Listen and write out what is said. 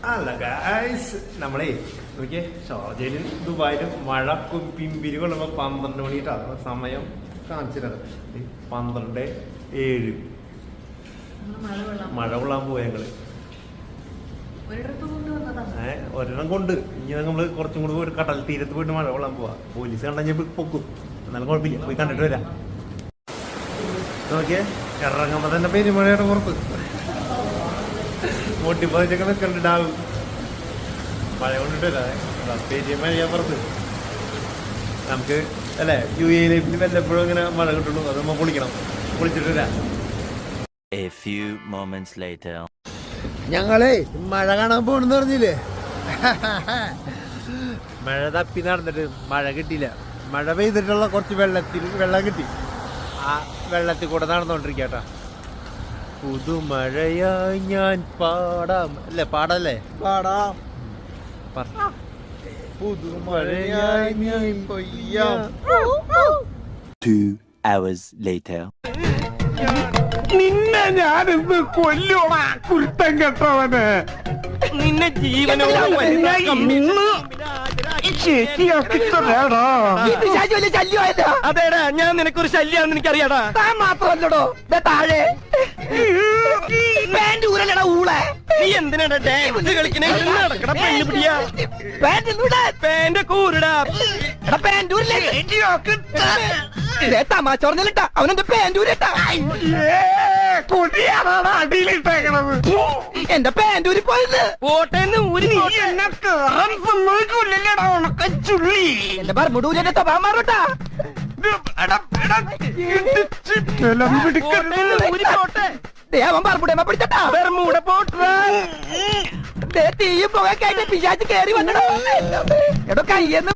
അല്ല ഗൈസ്, നമ്മളെ നോക്കിയേ, ഷാർജയിലും ദുബായിലും മഴ പിമ്പിരി കൊള്ളുമ്പോ 12 മണിട്ടാണ് സമയം കാണിച്ചിട്ടത്. 12:07 മഴ കൊള്ളാൻ പോയ ഞങ്ങള്. ഒരെണ്ണം കൊണ്ട് ഇനി നമ്മള് കുറച്ചും കൂടി ഒരു കടൽ തീരത്ത് പോയിട്ട് മഴ കൊള്ളാൻ പോവാ. പോലീസ് കണ്ടു പൊക്കും, എന്നാലും കുഴപ്പമില്ല, പോയി കണ്ടിട്ട് വരാം. നോക്കിയേ, ഇറങ്ങുമ്പോ തന്നെ പെരുമഴയുടെ പുറത്ത് മോട്ടിപ്പോയിട്ടൊക്കെ നിൽക്കണ്ടാവും. മഴ കൊണ്ടിട്ട് വരാം, പെരുമഴയാ പുറത്ത്. നമുക്ക് അല്ലേ UAE ലൈഫിൽ വല്ലപ്പോഴും ഇങ്ങനെ മഴ കിട്ടുള്ളൂ. അത് നമ്മൾ പൊളിക്കണം, പൊളിച്ചിട്ട് വരാം. ഞങ്ങളെ മഴ കാണാൻ പോണെന്ന് പറഞ്ഞില്ലേ, മഴ തപ്പി നടന്നിട്ട് മഴ കിട്ടിയില്ല. മഴ പെയ്തിട്ടുള്ള കുറച്ച് വെള്ളം കിട്ടി. ആ വെള്ളത്തിൽ കൂടെ നടന്നോണ്ടിരിക്കട്ടാ. പുതുമഴയായി ഞാൻ പാടാം, അല്ലേ പാടല്ലേ, പാടാം. പുതുമഴയായി ഞാൻ പെയ്യാം. 2 hours later. നിന്നെ ഞാനിന്ന് കൊല്ലോടാ കുരുത്തം കെട്ടവന്. നിന്നെ ജീവനോട് അതേടാ, ഞാൻ നിനക്കൊരു ശല്യാണെന്ന് എനിക്കറിയാടാ. താൻ മാത്രമല്ലടോ താഴെ നീ എന്തിനാടാ ഡാൻസ് കളിക്കണേ? നടക്കട പെണ്ണു പിടിയാ, പാന്റ് കൂരടാ. തമാശ പറഞ്ഞിട്ടാ അവനെന്റെ പാൻറ്റൂരിട്ടാ. കൊടിയാണാണ് അടിയിലിട്ടേക്കണത്. എന്റെ പാൻറ്റൂരി പോയത് പോട്ടേന്ന് ഊരി. എന്നെ കേറാൻ സമ്മതിക്കില്ലടാ ഉണക്കച്ചുള്ളി. എന്റെ ബർമുടൂരിന്റെ സ്വഭാവം മാറൂട്ടാ. അവൻ ബർമുടേമ പിടിച്ചട്ടാ. ബർമുട പോട്ടാ. തീയും പുകയൊക്കെ ആയിട്ട് പിശാച് കേറി വന്നടോ. എടോ കയ്യെന്ന്